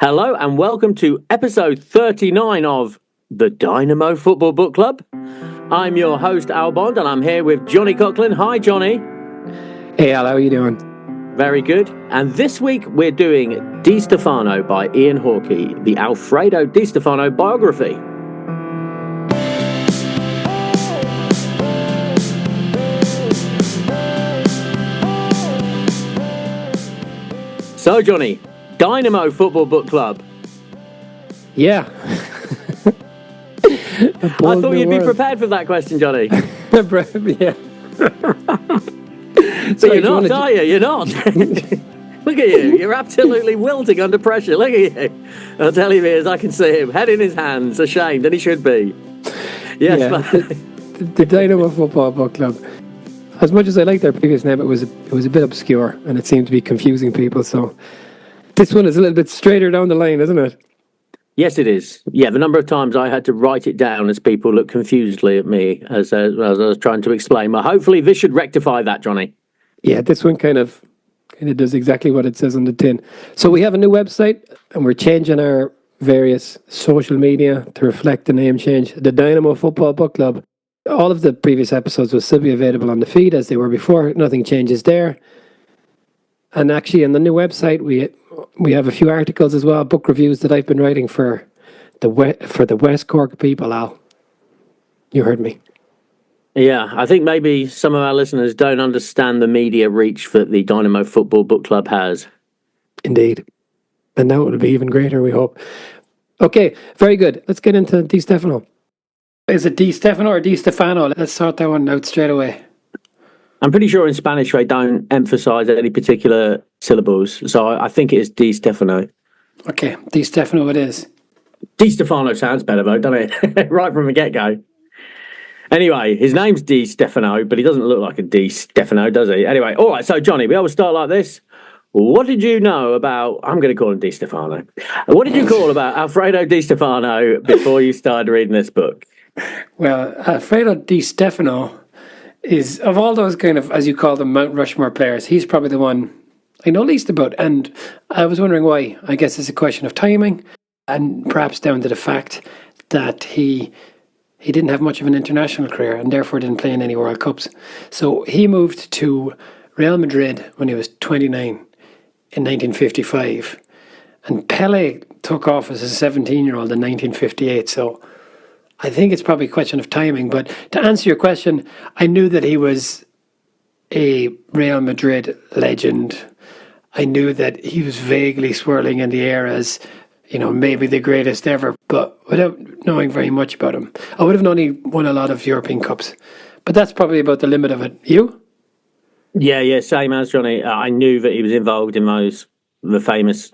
Hello and welcome to episode 39 of the Dynamo Football Book Club. I'm your host, Al Bond, and I'm here with Johnny Coughlin. Hi, Johnny. Hey, Al, how are you doing? Very good. And this week we're doing Di Stéfano by Ian Hawkey, the Alfredo Di Stéfano biography. So, Johnny, Dynamo Football Book Club. Yeah. I thought you'd be prepared for that question, Johnny. Yeah. But you're not, are you? You're not. Look at you. You're absolutely wilting under pressure. Look at you. I'll tell you as I can see him, head in his hands, ashamed, and he should be. Yes, yeah, the Dynamo Football Book Club. As much as I liked their previous name, it was a bit obscure, and it seemed to be confusing people, so this one is a little bit straighter down the line, isn't it? Yes, it is. Yeah, the number of times I had to write it down as people looked confusedly at me as I was trying to explain. But hopefully this should rectify that, Johnny. Yeah, this one kind of does exactly what it says on the tin. So we have a new website, and we're changing our various social media to reflect the name change. The Dynamo Football Book Club. All of the previous episodes will still be available on the feed as they were before. Nothing changes there. And actually, on the new website, we have a few articles as well, book reviews that I've been writing for the West Cork people, Al. You heard me. Yeah, I think maybe some of our listeners don't understand the media reach that the Dynamo Football Book Club has. Indeed. And now it will be even greater, we hope. Okay, very good. Let's get into Di Stéfano. Is it Di Stéfano or Di Stéfano? Let's sort that one out straight away. I'm pretty sure in Spanish they don't emphasise any particular syllables, so I think it is Di Stéfano. Okay, Di Stéfano it is. Di Stéfano sounds better though, doesn't it? Right from the get-go. Anyway, his name's Di Stéfano, but he doesn't look like a Di Stéfano, does he? Anyway, all right, so Johnny, we always start like this. What did you know about, I'm going to call him Di Stéfano. What did you call about Alfredo Di Stéfano before you started reading this book? Well, Alfredo Di Stéfano is, of all those kind of, as you call them, Mount Rushmore players, he's probably the one I know least about. And I was wondering why. I guess it's a question of timing and perhaps down to the fact that he didn't have much of an international career and therefore didn't play in any World Cups. So he moved to Real Madrid when he was 29 in 1955. And Pelé took off as a 17-year-old in 1958. So I think it's probably a question of timing. But to answer your question, I knew that he was a Real Madrid legend. I knew that he was vaguely swirling in the air as, maybe the greatest ever, but without knowing very much about him. I would have known he won a lot of European Cups, but that's probably about the limit of it. You? Yeah, same as Johnny. I knew that he was involved in the famous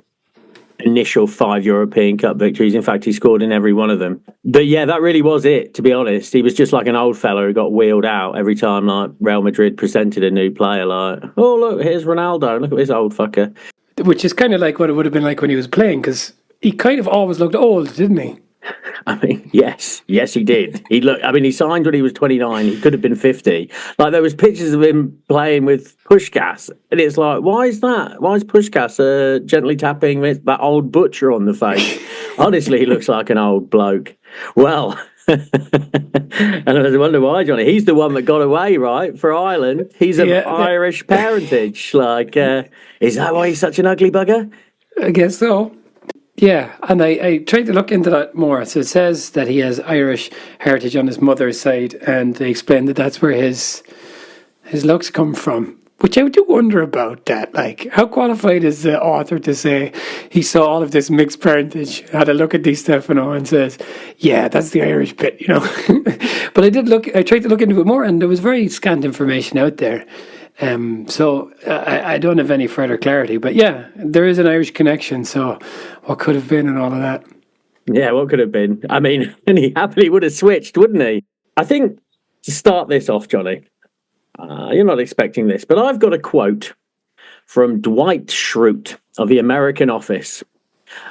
initial 5 European Cup victories. In fact, he scored in every one of them. But yeah, that really was it, to be honest. He was just like an old fella who got wheeled out every time like Real Madrid presented a new player, like, oh, look, here's Ronaldo. Look at this old fucker. Which is kind of like what it would have been like when he was playing, because he kind of always looked old, didn't he? I mean, yes, he did. He signed when he was 29. He could have been 50. Like, there was pictures of him playing with Puskás, and it's like, why is that? Why is Puskás gently tapping that old butcher on the face? Honestly, he looks like an old bloke. Well, and I wonder why, Johnny. He's the one that got away, right, for Ireland. He's of Irish parentage. Like, is that why he's such an ugly bugger? I guess so. Yeah, and I tried to look into that more. So it says that he has Irish heritage on his mother's side, and they explain that that's where his looks come from. Which I do wonder about that. Like, how qualified is the author to say he saw all of this mixed parentage, had a look at Di Stéfano and says, yeah, that's the Irish bit, But I tried to look into it more, and there was very scant information out there. So I don't have any further clarity, but yeah, there is an Irish connection. So what could have been and all of that? Yeah, what could have been? I mean, and he happily would have switched, wouldn't he? I think to start this off, Johnny, you're not expecting this, but I've got a quote from Dwight Schrute of the American Office.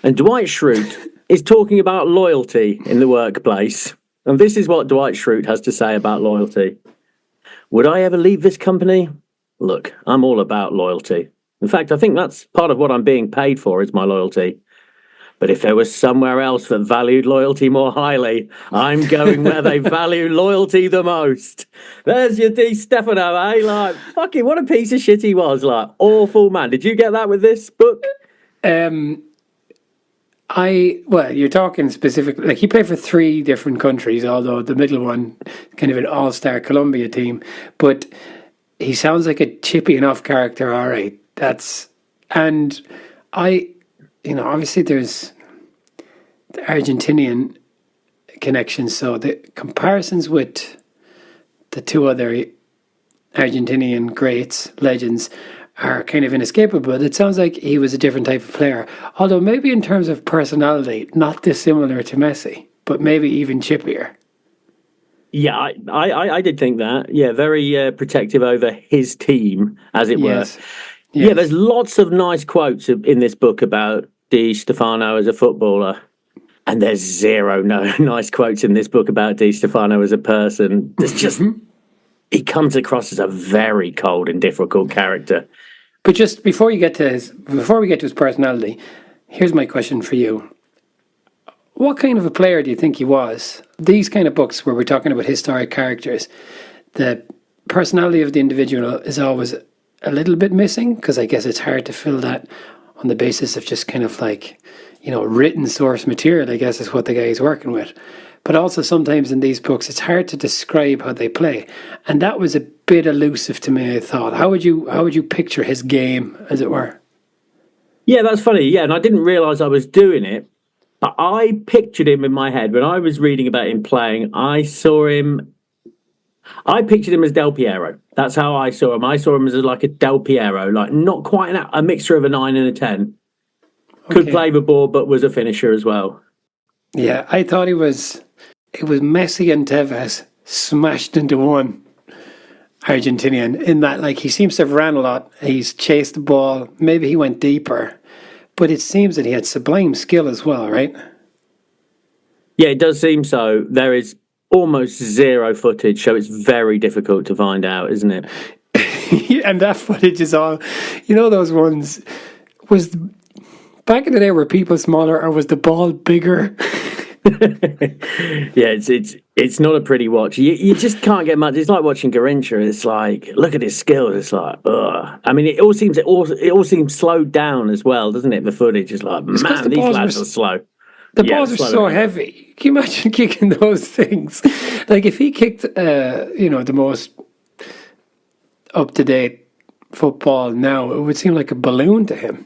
And Dwight Schrute is talking about loyalty in the workplace. And this is what Dwight Schrute has to say about loyalty. Would I ever leave this company? Look, I'm all about loyalty. In fact, I think that's part of what I'm being paid for is my loyalty. But if there was somewhere else that valued loyalty more highly, I'm going where they value loyalty the most. There's your Di Stéfano, eh? Like, fucking what a piece of shit he was. Like, awful man. Did you get that with this book? Well, you're talking specifically, like he played for 3 different countries, although the middle one, kind of an all-star Colombia team. But he sounds like a chippy enough character, all right. Obviously there's the Argentinian connection, so the comparisons with the 2 other Argentinian greats, legends, are kind of inescapable. It sounds like he was a different type of player, although maybe in terms of personality, not dissimilar to Messi, but maybe even chippier. Yeah, I did think that. Yeah, very protective over his team, as it were. Yes. Yeah, there's lots of nice quotes in this book about Di Stéfano as a footballer. And there's zero nice quotes in this book about Di Stéfano as a person. There's just... He comes across as a very cold and difficult character. But just before we get to his personality, here's my question for you. What kind of a player do you think he was? These kind of books where we're talking about historic characters, the personality of the individual is always a little bit missing, because I guess it's hard to fill that on the basis of just kind of like, written source material, I guess is what the guy is working with. But also sometimes in these books, it's hard to describe how they play. And that was a bit elusive to me, I thought. How would you picture his game, as it were? Yeah, that's funny. Yeah, and I didn't realise I was doing it. But I pictured him in my head. When I was reading about him playing, I pictured him as Del Piero. That's how I saw him. I saw him as like a Del Piero, like not quite a mixture of a 9 and a 10. Could play the ball, but was a finisher as well. Yeah, I thought it was Messi and Tevez smashed into one Argentinian, in that like he seems to have ran a lot, he's chased the ball, maybe he went deeper, but it seems that he had sublime skill as well, right? Yeah, it does seem so. There is almost zero footage, so it's very difficult to find out, isn't it? And that footage is all, those ones, was back in the day, were people smaller or was the ball bigger? Yeah, it's not a pretty watch. You just can't get much. It's like watching Garrincha. It's like, look at his skills. It's like, ugh. I mean, it all seems slowed down as well, doesn't it? The footage is like, man, these lads are slow. The balls are so heavy. Can you imagine kicking those things? Like if he kicked, the most up-to-date football now, it would seem like a balloon to him.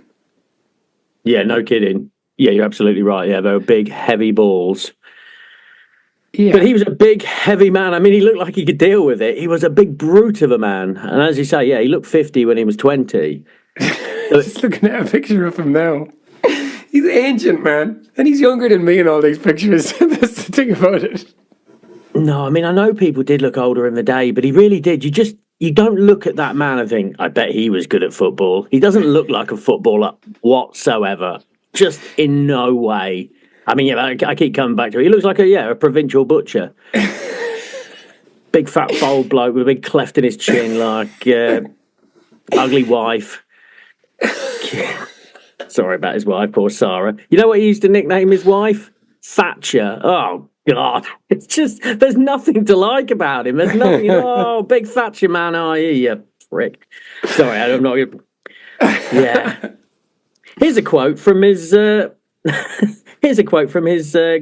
Yeah, no kidding. Yeah, you're absolutely right. Yeah, they were big, heavy balls. Yeah. But he was a big, heavy man. I mean, he looked like he could deal with it. He was a big brute of a man. And as you say, yeah, he looked 50 when he was 20. Just looking at a picture of him now. He's ancient, man. And he's younger than me in all these pictures. That's the thing about it. No, I mean, I know people did look older in the day, but he really did. You don't look at that man and think, I bet he was good at football. He doesn't look like a footballer whatsoever. Just in no way. I mean, yeah, I keep coming back to it. He looks like a provincial butcher. Big fat bald bloke with a big cleft in his chin, like ugly wife. Sorry about his wife, poor Sarah. You know what he used to nickname his wife? Thatcher. Oh, God. It's just, there's nothing to like about him. There's nothing, big Thatcher man, are you prick. Sorry, I'm not going to... Yeah. Here's a quote from his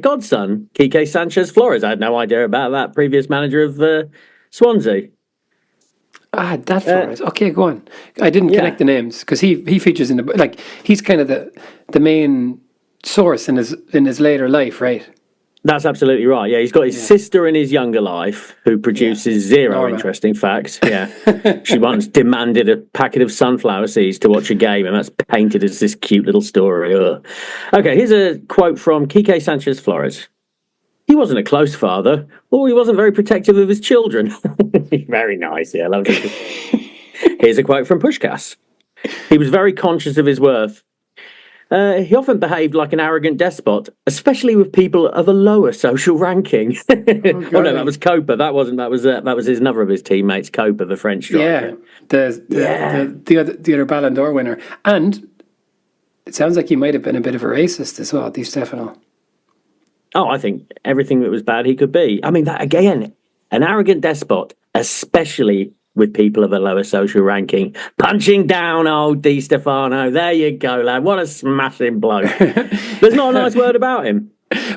godson, Quique Sanchez Flores. I had no idea about that. Previous manager of Swansea. That Flores. Okay, go on. I didn't connect the names because he features in the he's kind of the main source in his later life, right? That's absolutely right. Yeah, he's got his sister in his younger life who produces zero interesting facts. Yeah. She once demanded a packet of sunflower seeds to watch a game, and that's painted as this cute little story. Ugh. Okay, here's a quote from Quique Sanchez Flores. He wasn't a close father, or he wasn't very protective of his children. Very nice, yeah, I love it. Here's a quote from Puskás. He was very conscious of his worth. He often behaved like an arrogant despot, especially with people of a lower social ranking. Oh no, that was Copa. That was another of his teammates, Copa, the French striker. Yeah, the other Ballon d'Or winner, and it sounds like he might have been a bit of a racist as well, Di Stéfano. Oh, I think everything that was bad he could be. I mean, that again, an arrogant despot, especially with people of a lower social ranking, punching down old Di Stéfano. There you go, lad. What a smashing bloke. There's not a nice word about him.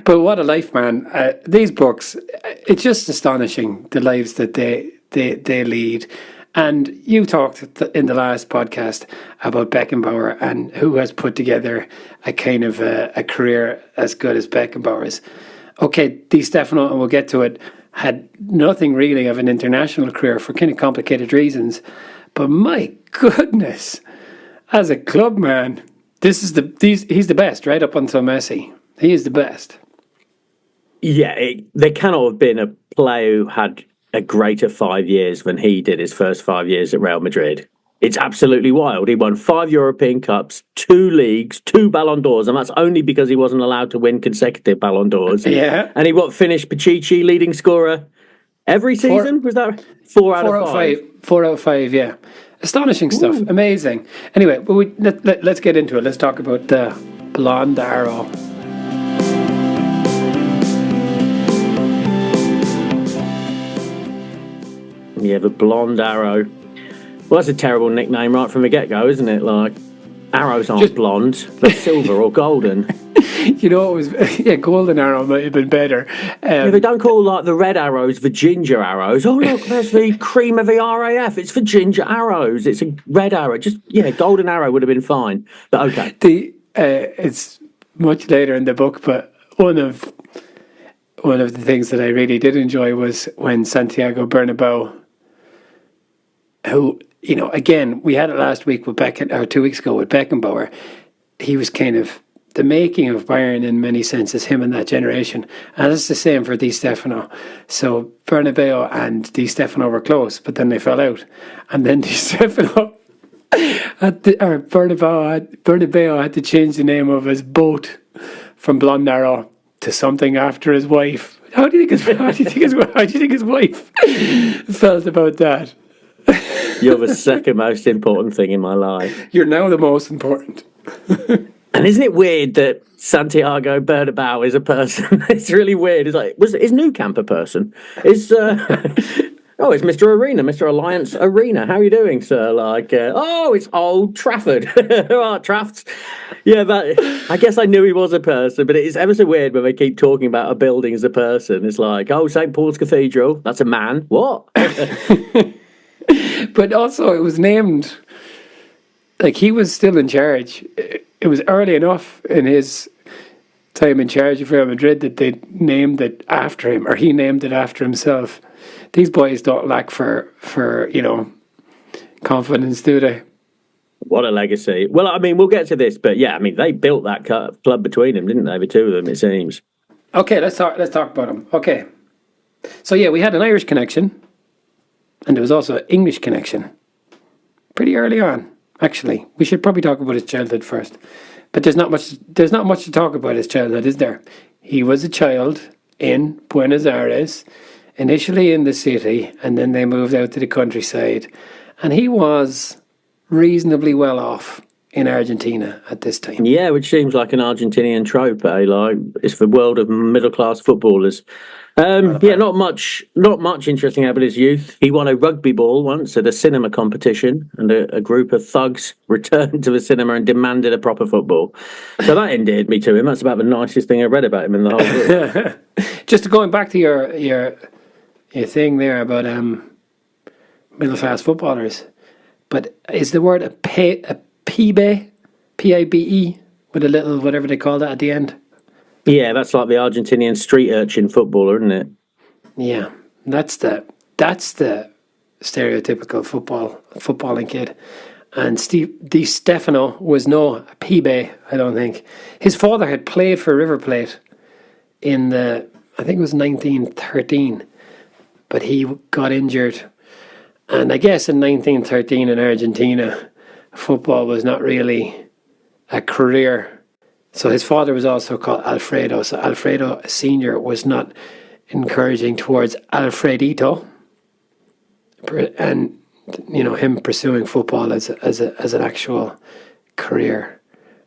But what a life, man. These books, it's just astonishing, the lives that they lead. And you talked in the last podcast about Beckenbauer and who has put together a kind of a career as good as Beckenbauer's. Okay, Di Stéfano, and we'll get to it, had nothing really of an international career for kind of complicated reasons. But my goodness, as a club man, he's the best, right up until Messi. He is the best. Yeah, there cannot have been a player who had a greater 5 years than he did his first 5 years at Real Madrid. It's absolutely wild. He won 5 European Cups, 2 leagues, 2 Ballon d'Ors, and that's only because he wasn't allowed to win consecutive Ballon d'Ors. Yeah. And he finished Pichichi leading scorer every season? Was that 4 out of 5? 4 out of 5, yeah. Astonishing stuff. Ooh. Amazing. Anyway, let's get into it. Let's talk about the Blonde Arrow. Yeah, the Blonde Arrow. Well, that's a terrible nickname right from the get-go, isn't it? Like, arrows aren't blonde, they're silver or golden. You know, Golden Arrow might have been better. They don't call like the red arrows the ginger arrows. Oh, look, there's the cream of the RAF. It's for ginger arrows. It's a red arrow. Golden Arrow would have been fine. But okay. It's much later in the book, but one of the things that I really did enjoy was when Santiago Bernabeu, who, you know, again, we had it last week with 2 weeks ago with Beckenbauer. He was kind of the making of Bayern in many senses, him and that generation. And it's the same for Di Stéfano. So Bernabeu and Di Stéfano were close, but then they fell out. And then Di Stéfano Bernabeu had to change the name of his boat from Blonde Arrow to something after his wife. How do you think his wife felt about that? You're the second most important thing in my life. You're now the most important. And isn't it weird that Santiago Bernabeu is a person? It's really weird. It's like, is Nou Camp a person? It's it's Mr. Arena, Mr. Alliance Arena. How are you doing, sir? It's Old Trafford. Trafts. Yeah, I guess I knew he was a person, but it's ever so weird when they keep talking about a building as a person. It's like, St. Paul's Cathedral, that's a man. What? But also, it was named, like, he was still in charge. It was early enough in his time in charge of Real Madrid that they named it after him, or he named it after himself. These boys don't lack for confidence, do they? What a legacy. Well, I mean, we'll get to this, but yeah, I mean, they built that club between them, didn't they? The two of them, it seems. Okay, let's talk about them. Okay. So yeah, we had an Irish connection, and there was also an English connection. Pretty early on, actually. We should probably talk about his childhood first. But there's not much to talk about his childhood, is there? He was a child in Buenos Aires, initially in the city, and then they moved out to the countryside. And he was reasonably well off in Argentina at this time. Yeah, which seems like an Argentinian trope, eh? Like, it's the world of middle-class footballers. Not much interesting about his youth. He won a rugby ball once at a cinema competition, and a group of thugs returned to the cinema and demanded a proper football. So that endeared me to him. That's about the nicest thing I read about him in the whole book. Just going back to your thing there about middle-class footballers, but is the word a pibe, P-I-B-E, with a little whatever they call that at the end? Yeah, that's like the Argentinian street urchin footballer, isn't it? Yeah, that's the stereotypical footballing kid. And Di Stéfano was no pibe, I don't think. His father had played for River Plate in I think it was 1913, but he got injured. And I guess in 1913 in Argentina, football was not really a career. So his father was also called Alfredo. So Alfredo Sr. was not encouraging towards Alfredito, and him pursuing football as an actual career,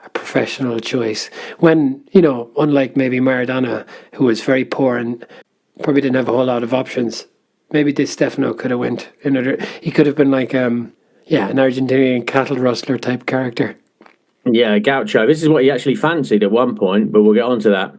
a professional choice. When, unlike maybe Maradona, who was very poor and probably didn't have a whole lot of options, maybe Di Stéfano could have went another. He could have been like, an Argentinian cattle rustler type character. Yeah, Gaucho. This is what he actually fancied at one point, but we'll get on to that.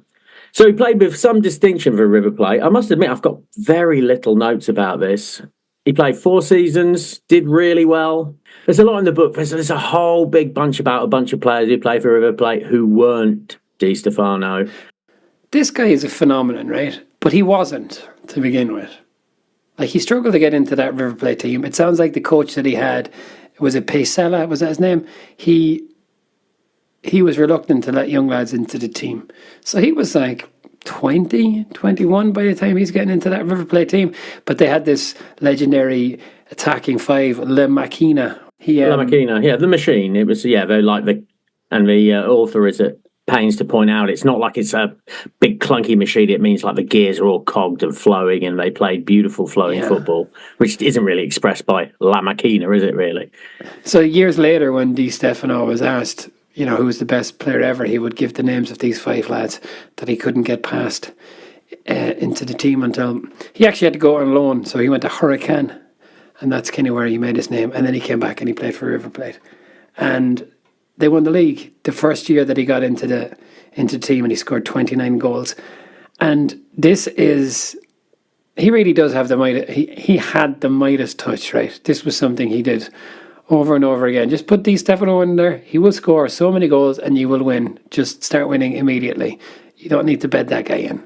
So he played with some distinction for River Plate. I must admit, I've got very little notes about this. He played 4 seasons, did really well. There's a lot in the book. There's a whole big bunch about a bunch of players who played for River Plate who weren't Di Stéfano. This guy is a phenomenon, right? But he wasn't to begin with. Like, he struggled to get into that River Plate team. It sounds like the coach that he had, was it Pesela? Was that his name? He was reluctant to let young lads into the team. So he was like 20, 21 by the time he's getting into that River Plate team. But they had this legendary attacking 5, Le Machina. La Machina, the machine. It was, they're like the author is at pains to point out, it's not like it's a big clunky machine. It means like the gears are all cogged and flowing, and they played beautiful flowing football, which isn't really expressed by La Machina, is it really? So years later, when Di Stéfano was asked, who was the best player ever, he would give the names of these 5 lads that he couldn't get past into the team until he actually had to go on loan. So he went to Hurricane, and that's kind of where he made his name. And then he came back and he played for River Plate. And they won the league the first year that he got into the team, and he scored 29 goals. And this is, he really does have the Midas. He had the Midas touch, right? This was something he did over and over again. Just put Di Stéfano in there. He will score so many goals and you will win. Just start winning immediately. You don't need to bed that guy in.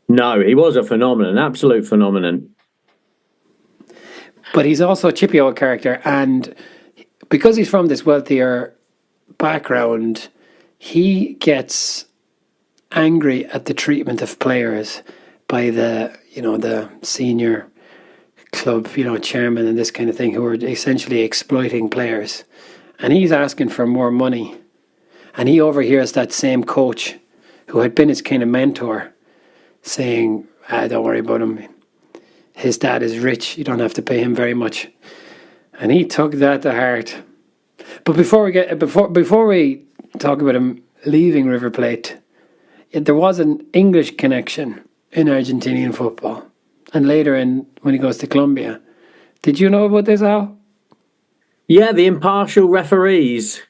No, he was a phenomenon, absolute phenomenon. But he's also a chippy old character, and because he's from this wealthier background, he gets angry at the treatment of players by the senior club, chairman and this kind of thing, who are essentially exploiting players. And he's asking for more money. And he overhears that same coach, who had been his kind of mentor, saying, don't worry about him. His dad is rich. You don't have to pay him very much. And he took that to heart. But before we talk about him leaving River Plate, there was an English connection in Argentinian football. And later when he goes to Colombia. Did you know about this, Al? Yeah, the impartial referees.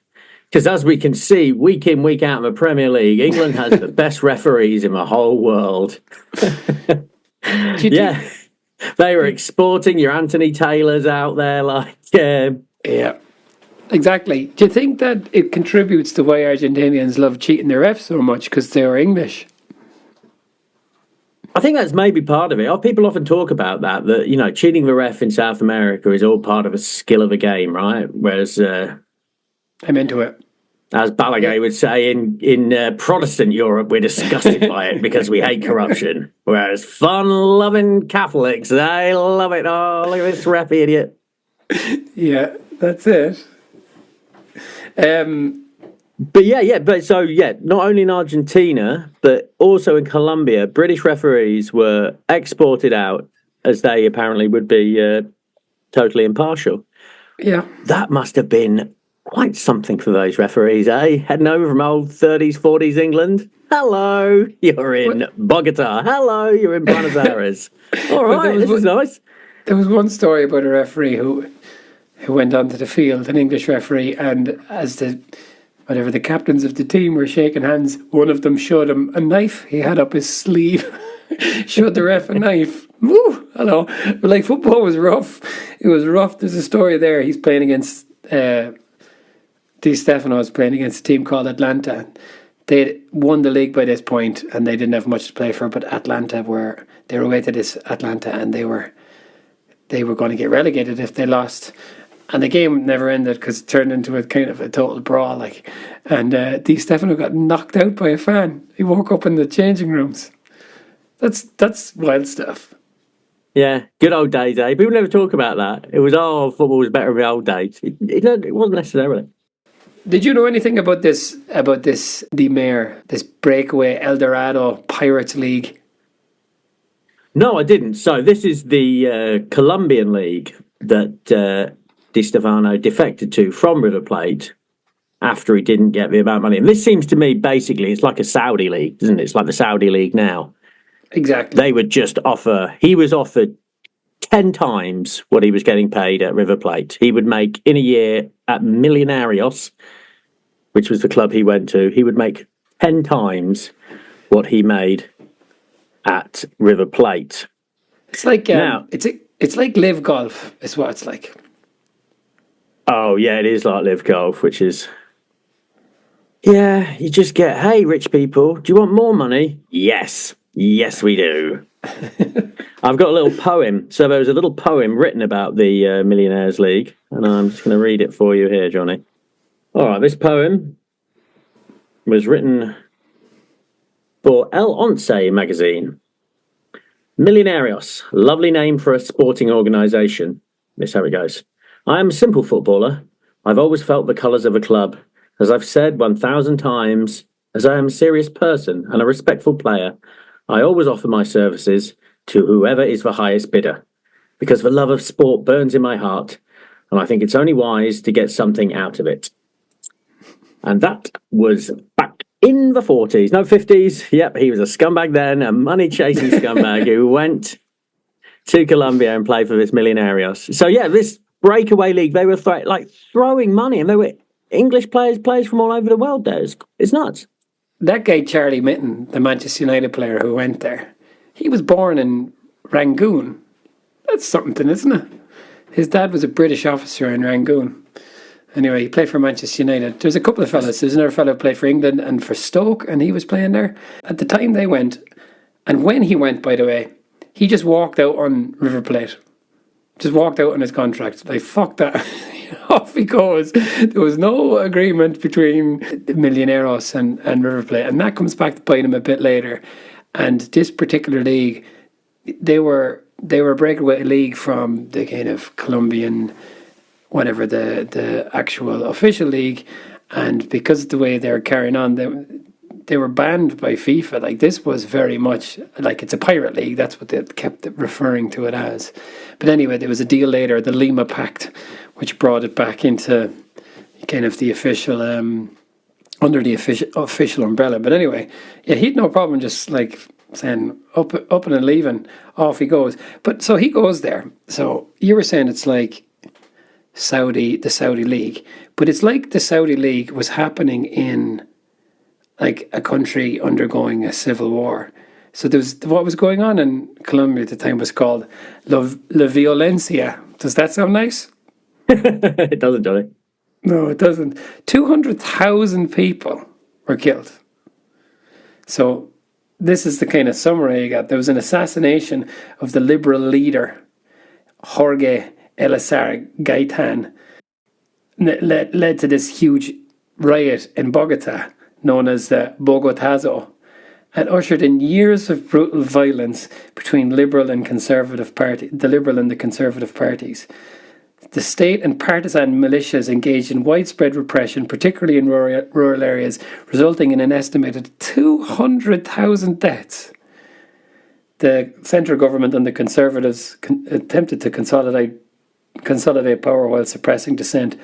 Because as we can see, week in, week out in the Premier League, England has the best referees in the whole world. They were exporting your Anthony Taylors out there Yeah, exactly. Do you think that it contributes to why Argentinians love cheating their refs so much, because they were English? I think that's maybe part of it. People often talk about that cheating the ref in South America is all part of a skill of a game, right? Whereas I'm into it. As Balaguer would say, in Protestant Europe, we're disgusted by it because we hate corruption. Whereas fun-loving Catholics, they love it. Oh, look at this ref idiot. Yeah, that's it. Not only in Argentina, but also in Colombia, British referees were exported out as they apparently would be totally impartial. Yeah. That must have been quite something for those referees, eh? Heading over from old 30s, 40s England. Hello, you're in Bogota. Hello, you're in Buenos Aires. All right, this is nice. There was one story about a referee who went onto the field, an English referee, and as the captains of the team were shaking hands, one of them showed him a knife he had up his sleeve. Showed the ref a knife. Woo, hello. But football was rough. It was rough. There's a story there. He's playing against Di Stéfano was playing against a team called Atlanta. They won the league by this point, and they didn't have much to play for. But they were away to this Atlanta, and they were going to get relegated if they lost. And the game never ended because it turned into a kind of a total brawl. And Di Stéfano got knocked out by a fan. He woke up in the changing rooms. That's wild stuff. Yeah, good old days, eh? People never talk about that. It was, football was better in the old days. It wasn't necessarily. Did you know anything about this the Mayor, this breakaway El Dorado Pirates League? No, I didn't. So this is the Colombian league that Di Stéfano defected to from River Plate. after he didn't get the amount of money. And this seems to me, basically, it's like a Saudi league, isn't it? It's like the Saudi league now. Exactly. They would just he was offered 10 times what he was getting paid at River Plate. He would make, in a year, at Millonarios, which was the club he went to, he would make 10 times what he made at River Plate. It's like it's like live golf is what it's like. Oh yeah, it is like live golf, which is you just get, hey, rich people, do you want more money? Yes we do. I've got a little poem. So there was a little poem written about the Millionaires League, and I'm just going to read it for you here, Johnny. All right, this poem was written for El Once magazine. Millonarios, lovely name for a sporting organisation. This is how it goes. I am a simple footballer. I've always felt the colours of a club. As I've said 1,000 times, as I am a serious person and a respectful player, I always offer my services to whoever is the highest bidder, because the love of sport burns in my heart, and I think it's only wise to get something out of it. And that was back in the 40s, no 50s. Yep, he was a scumbag then, a money-chasing scumbag who went to Colombia and played for this Millonarios. So yeah, this breakaway league, they were throwing money, and they were English players from all over the world there. It's nuts. That guy, Charlie Mitten, the Manchester United player who went there, he was born in Rangoon. That's something, isn't it? His dad was a British officer in Rangoon. Anyway, he played for Manchester United. There's a couple of fellas. There's another fellow who played for England and for Stoke, and he was playing there. At the time they went, and when he went, by the way, he just walked out on River Plate. Just walked out on his contract. Like, fuck that. Off he goes. There was no agreement between Millonarios and River Plate. And that comes back to bite him a bit later. And this particular league, they were a breakaway league from the kind of Colombian, whatever, the actual official league. And because of the way they were carrying on, they were banned by FIFA. Like, this was very much like it's a pirate league. That's what they kept referring to it as. But anyway, there was a deal later, the Lima Pact, which brought it back into kind of the official, under the official umbrella. But anyway, yeah, he'd no problem just like saying up and leaving, off he goes. But so he goes there. So you were saying it's like the Saudi League, but it's like the Saudi League was happening in like a country undergoing a civil war. So there was, what was going on in Colombia at the time was called La Violencia. Does that sound nice? It doesn't, Johnny. No, it doesn't. 200,000 people were killed. So this is the kind of summary you got. There was an assassination of the liberal leader, Jorge Elazar Gaitan, led to this huge riot in Bogota, known as the Bogotazo, and ushered in years of brutal violence between the Liberal and the Conservative parties. The state and partisan militias engaged in widespread repression, particularly in rural areas, resulting in an estimated 200,000 deaths. The central government and the Conservatives attempted to consolidate power while suppressing dissent,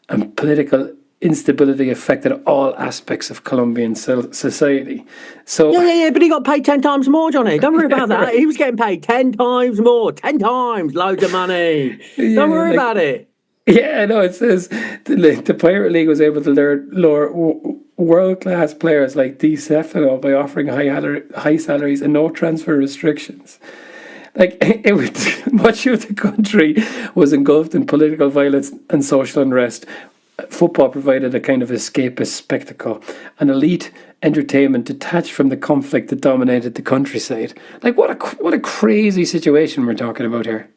and political instability affected all aspects of Colombian society. So yeah, but he got paid 10 times more, Johnny. Don't worry about that. Right. He was getting paid 10 times more. 10 times, loads of money. Don't worry about it. Yeah, no, it says the Pirate League was able to lure world-class players like Di Stéfano by offering high salaries and no transfer restrictions. Like, much of the country was engulfed in political violence and social unrest. Football provided a kind of escapist spectacle, an elite entertainment detached from the conflict that dominated the countryside. Like, what a crazy situation we're talking about here.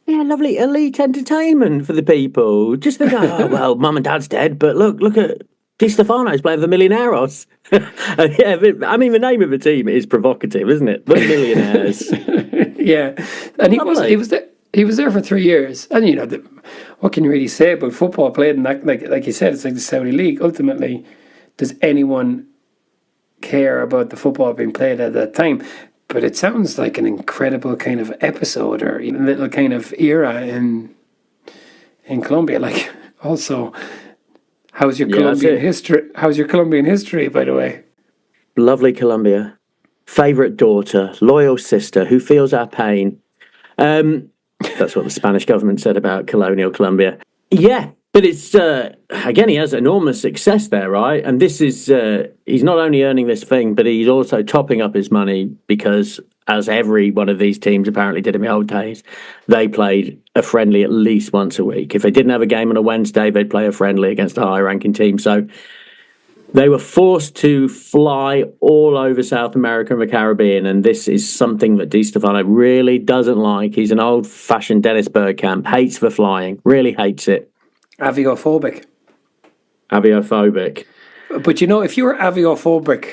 Yeah, lovely elite entertainment for the people. Just think, oh, well, mum and dad's dead, but look at Di Stéfano's playing for the Millonarios. Yeah, I mean, the name of the team is provocative, isn't it? The Millionaires. Yeah, and he was there for 3 years, and you know, what can you really say about football played in that? Like you said, it's like the Saudi League. Ultimately, does anyone care about the football being played at that time? But it sounds like an incredible kind of episode, or a little kind of era in Colombia. Like, also, How's your Yeah, that's Colombian it. history? How's your Colombian history, by the way? Lovely Colombia. Favourite daughter, loyal sister who feels our pain. That's what the Spanish government said about colonial Colombia. Yeah, but it's again, he has enormous success there, right? And this is he's not only earning this thing, but he's also topping up his money because, as every one of these teams apparently did in the old days, they played a friendly at least once a week. If they didn't have a game on a Wednesday, they'd play a friendly against a higher-ranking team. So they were forced to fly all over South America and the Caribbean, and this is something that Di Stéfano really doesn't like. He's an old-fashioned Dennis Bergkamp, hates the flying, really hates it. Aviophobic. Aviophobic. But if you were aviophobic,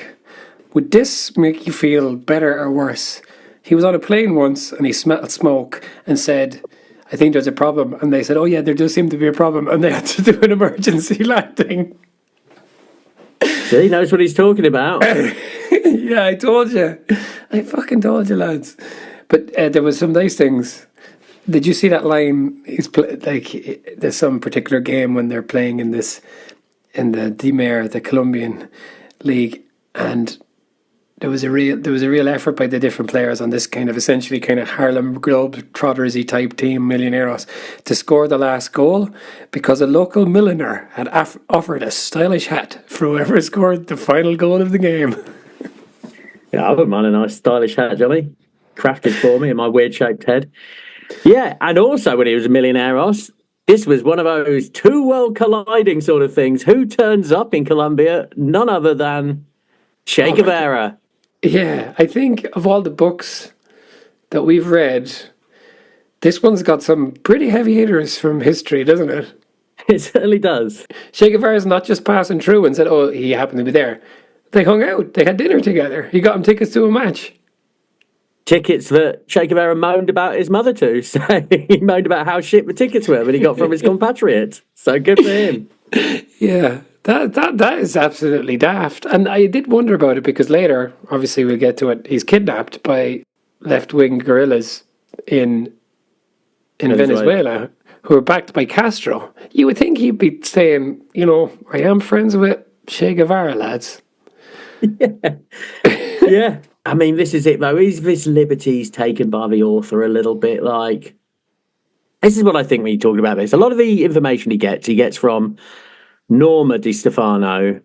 would this make you feel better or worse? He was on a plane once and he smelled smoke and said, I think there's a problem. And they said, oh yeah, there does seem to be a problem. And they had to do an emergency landing. See, he knows what he's talking about. Yeah, I told you. I fucking told you, lads. But there was some nice things. Did you see that line? There's some particular game when they're playing in the Dimare, the Colombian league, and there was a real effort by the different players on this kind of Harlem Globetrotters-y type team, Millonarios, to score the last goal because a local milliner had offered a stylish hat for whoever scored the final goal of the game. Yeah, I wouldn't mind a nice stylish hat, Johnny. Crafted for me in my weird-shaped head. Yeah, and also when he was a Millonarios, this was one of those two world colliding sort of things. Who turns up in Colombia? None other than Che Guevara. Yeah, I think of all the books that we've read, this one's got some pretty heavy hitters from history, doesn't it? It certainly does. Che Guevara's not just passing through and said, oh, he happened to be there. They hung out. They had dinner together. He got him tickets to a match. Tickets that Che Guevara moaned about his mother to. So he moaned about how shit the tickets were that he got from his compatriots. So good for him. Yeah, that is absolutely daft. And I did wonder about it because later, obviously we'll get to it, he's kidnapped by left-wing guerrillas in Venezuela who are backed by Castro. You would think he'd be saying, I am friends with Che Guevara, lads. Yeah. Yeah. I mean, this is it, though. Is this liberties taken by the author a little bit? Like, this is what I think when you're talking about this. A lot of the information he gets from Norma Di Stéfano,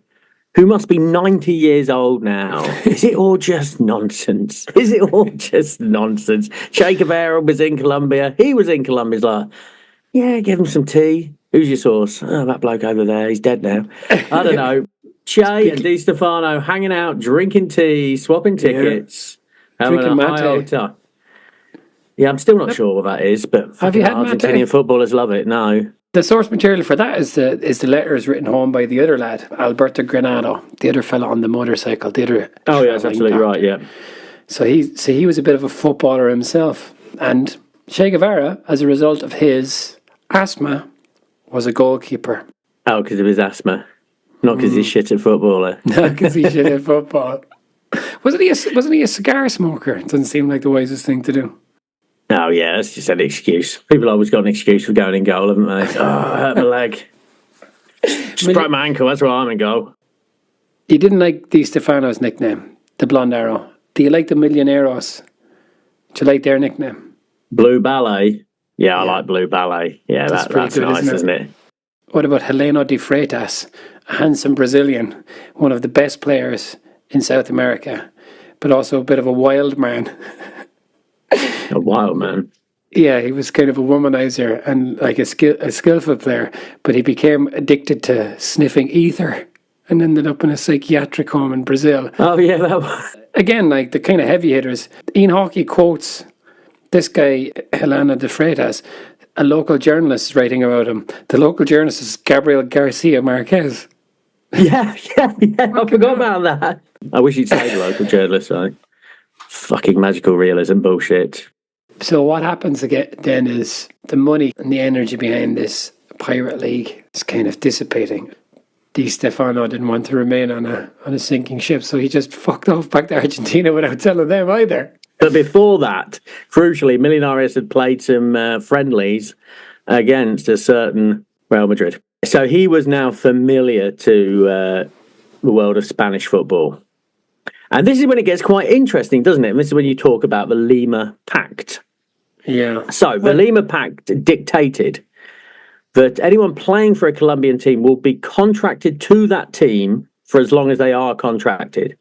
who must be 90 years old now. Is it all just nonsense? Is it all just nonsense? Che Guevara was in Colombia. He was in Colombia. He's like, yeah, give him some tea. Who's your source? Oh, that bloke over there. He's dead now. I don't know. Che and Di Stéfano hanging out, drinking tea, swapping tickets, having a high old time. Yeah, I'm still not sure what that is, but have you had Argentinian footballers love it. No. The source material for that is the letters written home by the other lad, Alberto Granado, the other fella on the motorcycle. Oh, yeah, that's absolutely right, yeah. So he was a bit of a footballer himself. And Che Guevara, as a result of his asthma, was a goalkeeper. Oh, because of his asthma. Not because he's shit at footballer. Not because he's shit at football. Wasn't he a cigar smoker? It doesn't seem like the wisest thing to do. Oh, yeah, that's just an excuse. People always got an excuse for going in goal, haven't they? Oh, I hurt my leg. Just broke my ankle, that's why I'm in goal. You didn't like Di Stéfano's nickname, the Blonde Arrow. Do you like the Millonarios? Do you like their nickname? Blue Ballet? Yeah, I like Blue Ballet. Yeah, that's good, nice, isn't it? What about Heleno de Freitas, a handsome Brazilian, one of the best players in South America, but also a bit of a wild man? A wild man? Yeah, he was kind of a womanizer and like a skillful player, but he became addicted to sniffing ether and ended up in a psychiatric home in Brazil. Oh, yeah, that was... Again, like the kind of heavy hitters. Ian Hawkey quotes this guy, Helena de Freitas, a local journalist writing about him. The local journalist is Gabriel García Márquez. Yeah, I forgot about that. I wish he'd say the local journalist, though. Fucking magical realism bullshit. So what happens again then is the money and the energy behind this pirate league is kind of dissipating. Di Stéfano didn't want to remain on a sinking ship, so he just fucked off back to Argentina without telling them either. But before that, crucially, Millonarios had played some friendlies against a certain Real Madrid. So he was now familiar to the world of Spanish football. And this is when it gets quite interesting, doesn't it? And this is when you talk about the Lima Pact. Yeah. So the Lima Pact dictated that anyone playing for a Colombian team will be contracted to that team for as long as they are contracted.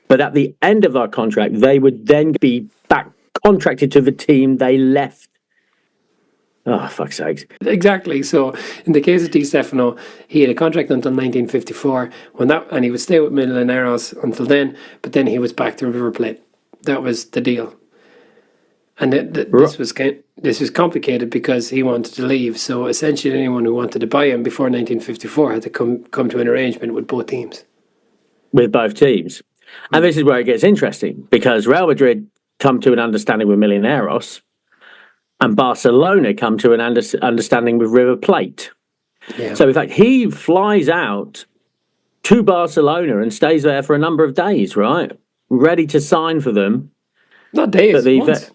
But at the end of our contract, they would then be back contracted to the team they left. Oh, fuck's sakes. Exactly. So in the case of Di Stéfano, he had a contract until 1954, and he would stay with Millonarios until then, but then he was back to River Plate. That was the deal. And this was complicated because he wanted to leave. So essentially anyone who wanted to buy him before 1954 had to come to an arrangement with both teams. With both teams. And this is where it gets interesting, because Real Madrid come to an understanding with Millonarios, and Barcelona come to an understanding with River Plate. Yeah. So, in fact, he flies out to Barcelona and stays there for a number of days, right? Ready to sign for them. Not days, months.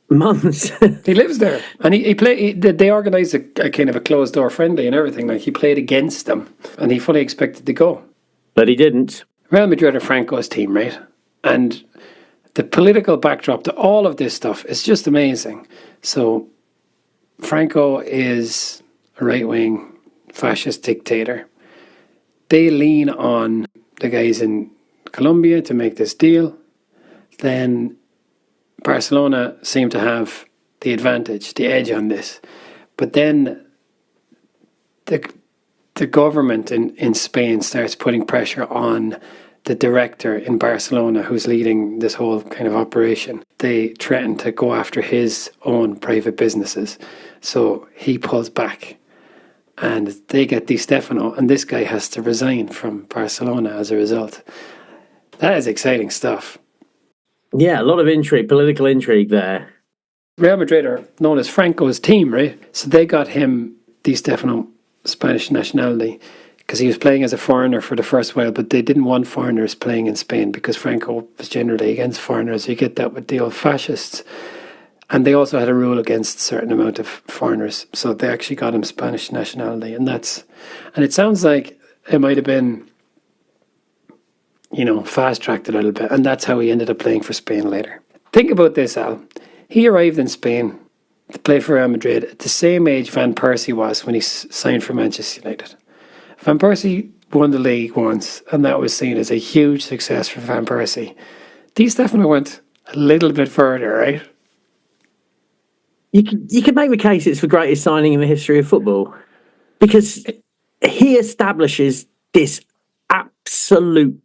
Months. He lives there. And they organised a kind of a closed-door friendly and everything. Like, he played against them, and he fully expected to go. But he didn't. Real Madrid are Franco's team, right? And the political backdrop to all of this stuff is just amazing. So Franco is a right-wing fascist dictator. They lean on the guys in Colombia to make this deal. Then Barcelona seem to have the advantage, the edge on this. But then the government in Spain starts putting pressure on the director in Barcelona who's leading this whole kind of operation. They threaten to go after his own private businesses. So he pulls back and they get Di Stéfano, and this guy has to resign from Barcelona as a result. That is exciting stuff. Yeah, a lot of intrigue, political intrigue there. Real Madrid are known as Franco's team, right? So they got him, Di Stéfano, Spanish nationality, because he was playing as a foreigner for the first while, but they didn't want foreigners playing in Spain because Franco was generally against foreigners. You get that with the old fascists. And they also had a rule against a certain amount of foreigners. So they actually got him Spanish nationality. And it sounds like it might have been, fast-tracked a little bit. And that's how he ended up playing for Spain later. Think about this, Al. He arrived in Spain to play for Real Madrid at the same age Van Persie was when he signed for Manchester United. Van Persie won the league once, and that was seen as a huge success for Van Persie. Di Stéfano went a little bit further, right? You could make the case it's the greatest signing in the history of football, because he establishes this absolute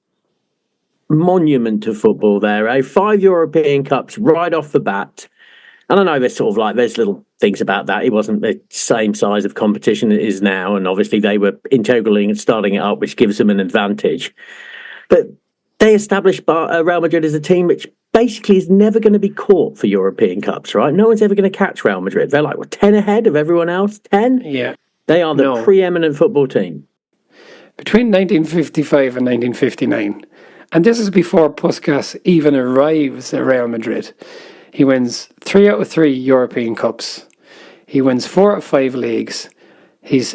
monument of football there, 5 European Cups right off the bat. And I know there's there's little things about that. It wasn't the same size of competition it is now. And obviously they were integraling and starting it up, which gives them an advantage. But they established Real Madrid as a team which basically is never going to be caught for European Cups, right? No one's ever going to catch Real Madrid. They're 10 ahead of everyone else? 10? Yeah. They are the preeminent football team. Between 1955 and 1959, and this is before Puskas even arrives at Real Madrid, he wins 3 out of 3 European Cups. He wins 4 out of 5 leagues. He's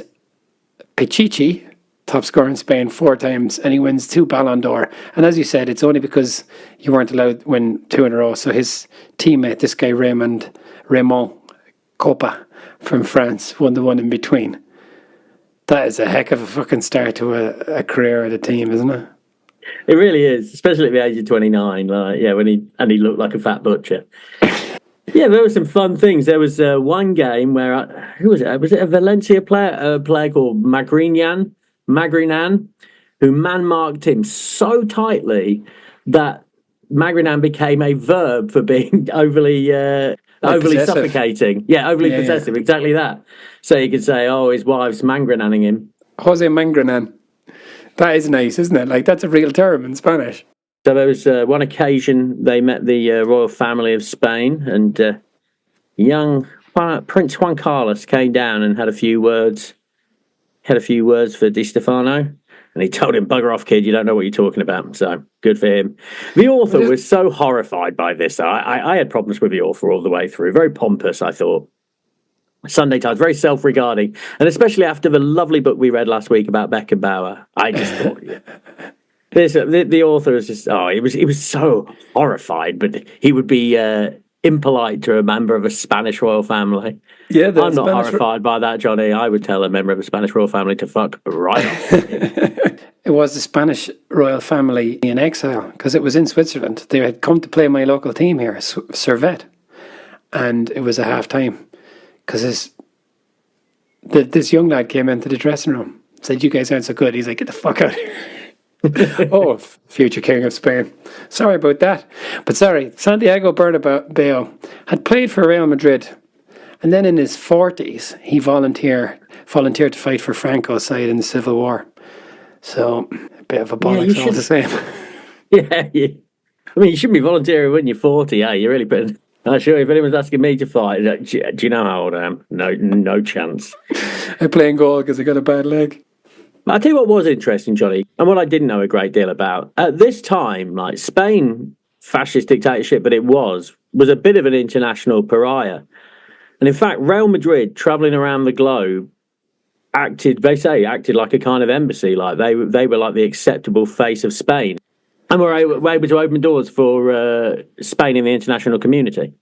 Pichichi, top scorer in Spain 4 times, and he wins 2 Ballon d'Or. And as you said, it's only because you weren't allowed to win 2 in a row. So his teammate, this guy Raymond Kopa from France, won the one in between. That is a heck of a fucking start to a career at a team, isn't it? It really is, especially at the age of 29. When he looked like a fat butcher. Yeah, there were some fun things. There was one game where who was it? Was it a Valencia player? A player called Magrinan, who man-marked him so tightly that Magrinan became a verb for being overly suffocating. Yeah, overly possessive. Yeah. Exactly that. So you could say, his wife's Mangrananing him. Jose Mangranan. That is nice, isn't it? That's a real term in Spanish. So there was one occasion they met the royal family of Spain, and young Prince Juan Carlos came down and had a few words for Di Stéfano, and he told him, "Bugger off, kid, you don't know what you're talking about." So good for him. The author was so horrified by this. I had problems with the author all the way through. Very pompous, I thought. Sunday Times, very self-regarding, and especially after the lovely book we read last week about Beckenbauer, I just thought, the author was just, he was so horrified, but he would be impolite to a member of a Spanish royal family. Yeah, I'm not horrified by that, Johnny. I would tell a member of a Spanish royal family to fuck right off. It was the Spanish royal family in exile because it was in Switzerland. They had come to play my local team here, Servette, and it was a half time. Because this young lad came into the dressing room, said, "You guys aren't so good." He's like, "Get the fuck out of here." Oh, future king of Spain. Sorry about that. But sorry, Santiago Bernabeu had played for Real Madrid. And then in his 40s, he volunteered to fight for Franco's side in the Civil War. So, a bit of a bollocks all the same. Yeah. I mean, you shouldn't be volunteering when you're 40, eh? You're really putting... I'm sure if anyone's asking me to fight, do you know how old I am? No chance. I play in goal because I got a bad leg. I'll tell you what was interesting, Johnny, and what I didn't know a great deal about. At this time, like Spain, fascist dictatorship, but it was a bit of an international pariah. And in fact, Real Madrid, travelling around the globe, acted like a kind of embassy. Like they were like the acceptable face of Spain. And were able to open doors for Spain in the international community.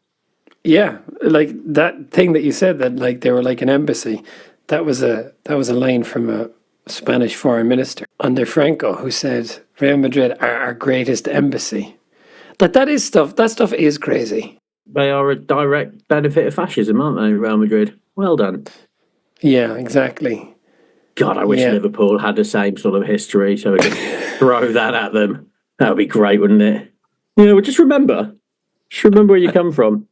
Yeah, like that thing that you said that like they were like an embassy. That was a line from a Spanish foreign minister under Franco who said Real Madrid are our greatest embassy. That stuff is crazy. They are a direct benefit of fascism, aren't they, Real Madrid? Well done. Yeah, exactly. God, I wish Liverpool had the same sort of history so we could throw that at them. That would be great, wouldn't it? Well, just remember where you come from.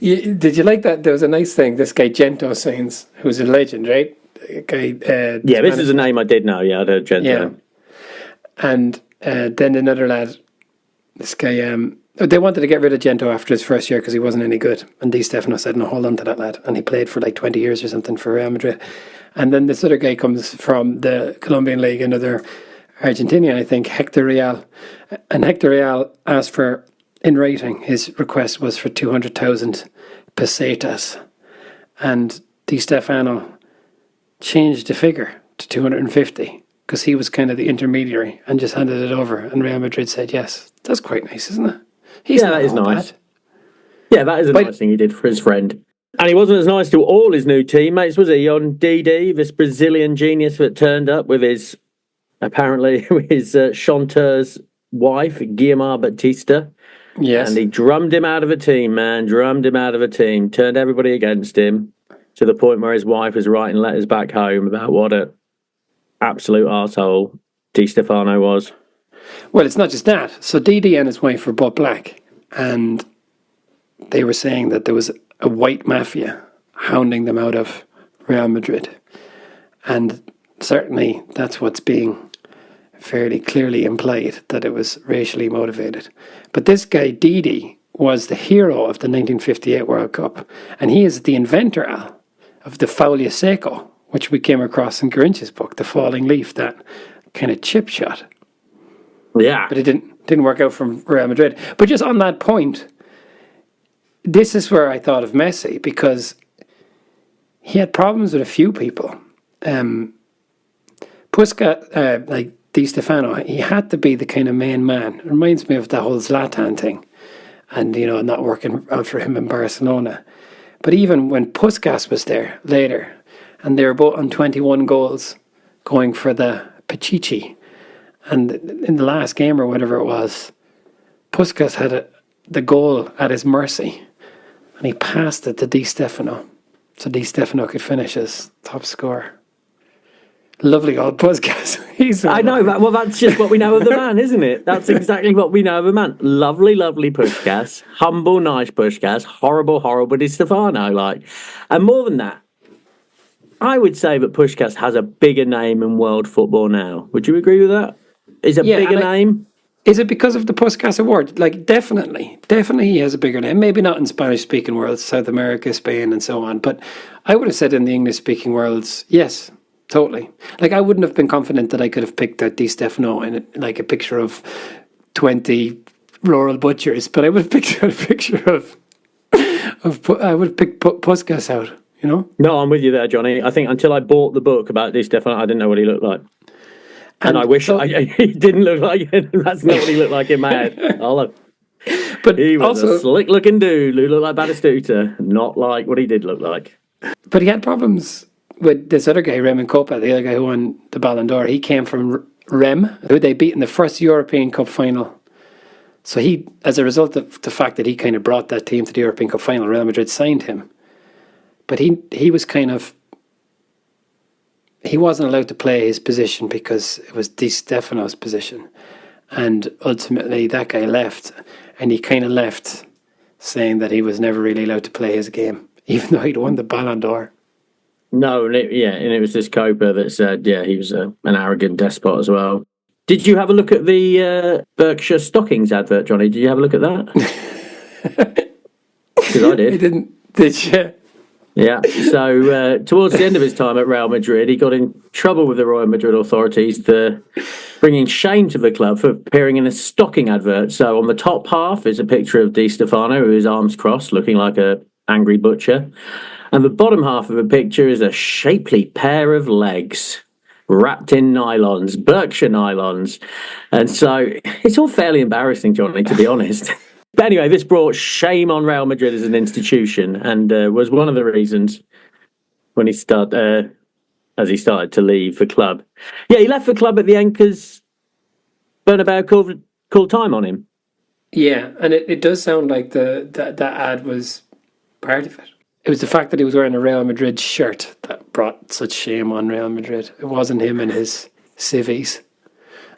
Did you like that? There was a nice thing. This guy Gento Sainz, who's a legend, right? This is a name I did know. Yeah, I'd heard Gento. Yeah. And then another lad, this guy, they wanted to get rid of Gento after his first year because he wasn't any good. And Di Stéfano said, "No, hold on to that lad." And he played for like 20 years or something for Real Madrid. And then this other guy comes from the Colombian League, another Argentinian, I think, Hector Real. And Hector Real asked for, in writing, his request was for 200,000 pesetas. And Di Stéfano changed the figure to 250 because he was kind of the intermediary and just handed it over. And Real Madrid said yes. That's quite nice, isn't it? That is nice. Bad. Yeah, that is a nice thing he did for his friend. And he wasn't as nice to all his new teammates, was he? On DD, this Brazilian genius that turned up with his chanteur's wife, Guilherme Batista. Yes. And he drummed him out of a team, man. Turned everybody against him to the point where his wife was writing letters back home about what an absolute arsehole Di Stéfano was. Well, it's not just that. So Didi and his wife were both black. And they were saying that there was a white mafia hounding them out of Real Madrid. And certainly that's what's being fairly clearly implied, that it was racially motivated. But this guy, Didi, was the hero of the 1958 World Cup. And he is the inventor, Al, of the Faulia Seco, which we came across in Grinch's book, The Falling Leaf, that kind of chip shot. Yeah. But it didn't work out from Real Madrid. But just on that point, this is where I thought of Messi, because he had problems with a few people. Puskas, like Di Stéfano, he had to be the kind of main man. It reminds me of the whole Zlatan thing and, not working out for him in Barcelona. But even when Puskas was there later, and they were both on 21 goals going for the Pichichi, and in the last game or whatever it was, Puskas had the goal at his mercy, and he passed it to Di Stéfano, so Di Stéfano could finish as top scorer. Lovely old Puskas. I know that. Well, that's just what we know of the man, isn't it? That's exactly what we know of the man. Lovely Puskas, humble, nice Puskas, horrible Di Stéfano. And more than that, I would say that Puskas has a bigger name in world football now. Would you agree with that? Is a bigger name? Is it because of the Puskas Award? Definitely he has a bigger name. Maybe not in Spanish-speaking worlds, South America, Spain, and so on. But I would have said in the English-speaking worlds, yes, totally. I wouldn't have been confident that I could have picked out Di Stéfano in a picture of 20 rural butchers, but I would have picked out a picture of I would have picked Puskas out, you know? No, I'm with you there, Johnny. I think until I bought the book about Di Stéfano, I didn't know what he looked like. And I wish he didn't look like it. That's not what he looked like in my head. But he was also, a slick-looking dude who looked like Batistuta, not like what he did look like. But he had problems with this other guy, Raymond Kopa, the other guy who won the Ballon d'Or. He came from Rem, who they beat in the first European Cup final. So he, as a result of the fact that he kind of brought that team to the European Cup final, Real Madrid signed him. But he was kind of... He wasn't allowed to play his position because it was Di Stefano's position. And ultimately that guy left. And he kind of left saying that he was never really allowed to play his game, even though he'd won the Ballon d'Or. No, and it was this Copa that said, he was an arrogant despot as well. Did you have a look at the Berkshire Stockings advert, Johnny? Did you have a look at that? Because I did. I didn't. Did you? Yeah, so towards the end of his time at Real Madrid, he got in trouble with the Royal Madrid authorities for bringing shame to the club for appearing in a stocking advert. So on the top half is a picture of Di Stéfano with his arms crossed, looking like a angry butcher. And the bottom half of the picture is a shapely pair of legs wrapped in nylons, Berkshire nylons. And so it's all fairly embarrassing, Johnny, to be honest. But anyway, this brought shame on Real Madrid as an institution and was one of the reasons when he started to leave the club. Yeah, he left the club at the end because Bernabeu called time on him. Yeah, and it does sound like that ad was part of it. It was the fact that he was wearing a Real Madrid shirt that brought such shame on Real Madrid. It wasn't him and his civvies.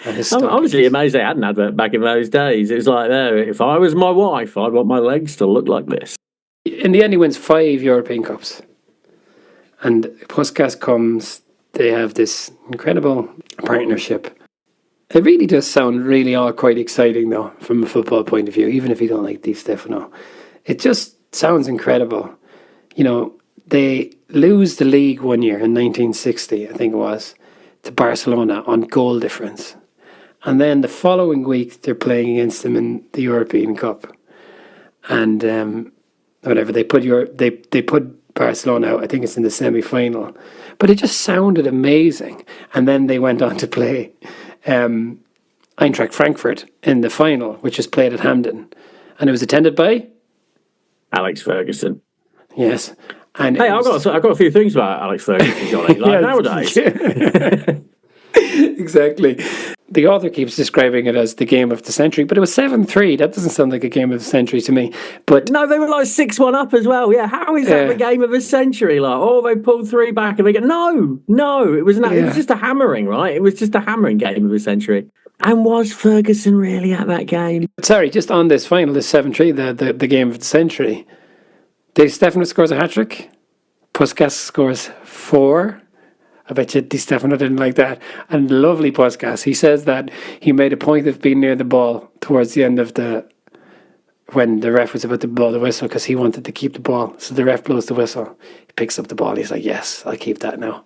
I'm honestly amazed they had an advert back in those days. It was like, if I was my wife, I'd want my legs to look like this. In the end, he wins 5 European Cups. And Puskas comes, they have this incredible partnership. It really does sound really all quite exciting, though, from a football point of view, even if you don't like Di Stéfano. It just sounds incredible. You know, they lose the league one year in 1960, I think it was, to Barcelona on goal difference. And then the following week, they're playing against them in the European Cup. And they put Barcelona out. I think it's in the semi-final. But it just sounded amazing. And then they went on to play Eintracht Frankfurt in the final, which was played at Hampden. And it was attended by? Alex Ferguson. Yes. And hey, I've got a few things about Alex Ferguson, Johnny, like nowadays. Exactly. The author keeps describing it as the game of the century, but it was 7-3. That doesn't sound like a game of the century to me. But no, they were like 6-1 up as well. Yeah, how is that the game of the century? Like, they pulled 3 back and they go, no, it was just a hammering, right? It was just a hammering game of the century. And was Ferguson really at that game? Sorry, just on this final, this 7-3, the game of the century. Di Stéfano scores a hat-trick. Puskas scores 4. I bet you Di Stéfano didn't like that. And lovely Puskas. He says that he made a point of being near the ball towards the end of when the ref was about to blow the whistle because he wanted to keep the ball. So the ref blows the whistle. He picks up the ball. He's like, yes, I'll keep that now.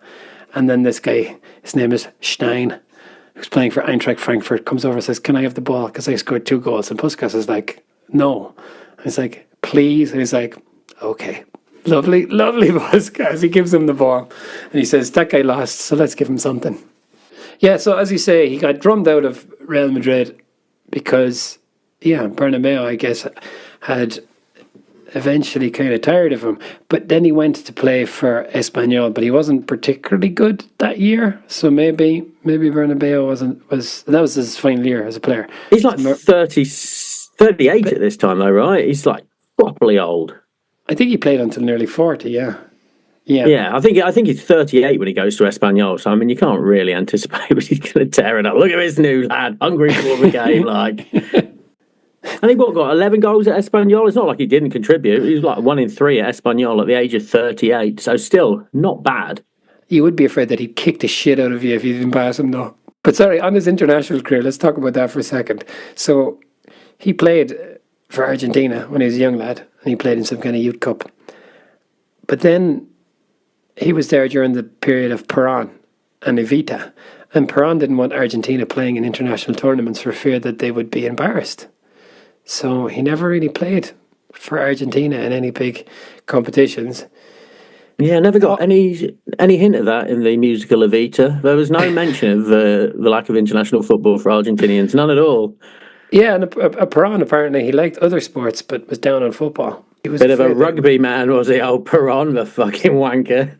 And then this guy, his name is Stein, who's playing for Eintracht Frankfurt, comes over and says, can I have the ball? Because I scored 2 goals. And Puskas is like, no. And he's like, please. And he's like, okay. Lovely Puskas. He gives him the ball. And he says, that guy lost, so let's give him something. Yeah, so as you say, he got drummed out of Real Madrid because, Bernabeu, I guess, had eventually kind of tired of him. But then he went to play for Espanyol, but he wasn't particularly good that year. So maybe Bernabeu that was his final year as a player. He's like 38 at this time though, right? He's like properly old. I think he played until nearly 40, yeah. Yeah, I think he's 38 when he goes to Espanyol. So I mean, you can't really anticipate when he's going to tear it up. Look at this new lad, hungry for the game, like. And he got 11 goals at Espanyol. It's not like he didn't contribute. He was like 1 in 3 at Espanyol at the age of 38. So still not bad. You would be afraid that he'd kick the shit out of you if you didn't pass him, though. But sorry, on his international career, let's talk about that for a second. So he played for Argentina when he was a young lad, and he played in some kind of youth cup. But then he was there during the period of Perón and Evita, and Perón didn't want Argentina playing in international tournaments for fear that they would be embarrassed. So he never really played for Argentina in any big competitions. Yeah, I never got any hint of that in the musical Evita. There was no mention of the lack of international football for Argentinians, none at all. Yeah, and Perón, apparently he liked other sports but was down on football. He was Bit of a rugby man, was he? Old Perón, the fucking wanker.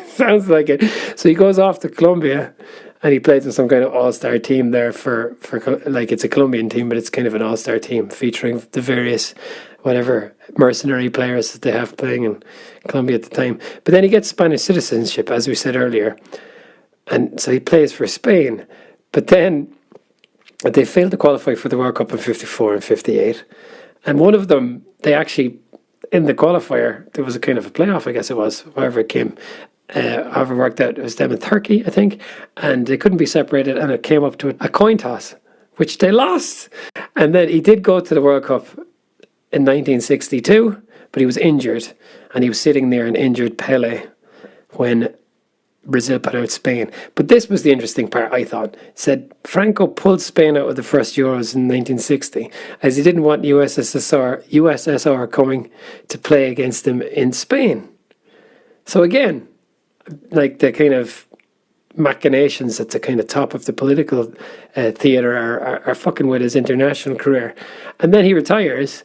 Sounds like it. So he goes off to Colombia and he plays in some kind of all-star team there for like, it's a Colombian team, but it's kind of an all-star team featuring the various whatever mercenary players that they have playing in Colombia at the time. But then he gets Spanish citizenship, as we said earlier, and so he plays for Spain. But then they failed to qualify for the World Cup in 54 and 58, and one of them, they actually, in the qualifier, there was a kind of a playoff, I guess it was, however it came, however it worked out, it was them in Turkey, I think, and they couldn't be separated, and it came up to a coin toss, which they lost. And then he did go to the World Cup in 1962, but he was injured, and he was sitting there an injured Pele when Brazil put out Spain. But this was the interesting part, I thought. It said Franco pulled Spain out of the first Euros in 1960 as he didn't want USSR coming to play against him in Spain. So again, like the kind of machinations at the kind of top of the political theatre are fucking with his international career. And then he retires,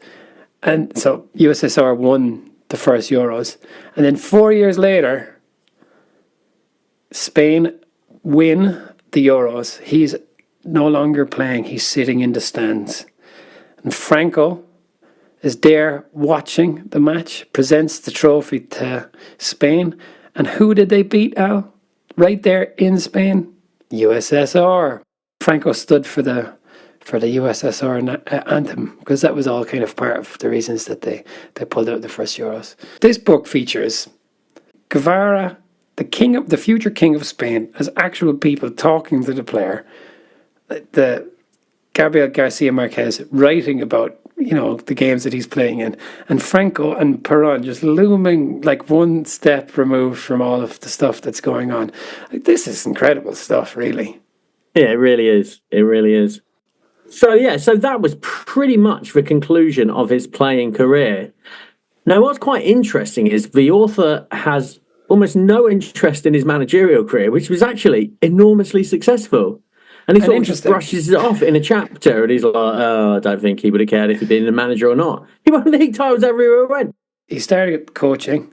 and so USSR won the first Euros. And then 4 years later, Spain win the Euros. He's no longer playing. He's sitting in the stands. And Franco is there watching the match, presents the trophy to Spain. And who did they beat, Al? Right there in Spain? USSR. Franco stood for the USSR anthem, because that was all kind of part of the reasons that they pulled out the first Euros. This book features Guevara, the future king of Spain, as actual people talking to the player. The Gabriel García Márquez writing about, the games that he's playing in, and Franco and Perón just looming like one step removed from all of the stuff that's going on. Like, this is incredible stuff, really. Yeah, it really is. It really is. So that was pretty much the conclusion of his playing career. Now, what's quite interesting is the author has almost no interest in his managerial career, which was actually enormously successful. And he sort of just brushes it off in a chapter, and he's like, oh, I don't think he would have cared if he'd been a manager or not. He won league titles everywhere he went. He started coaching.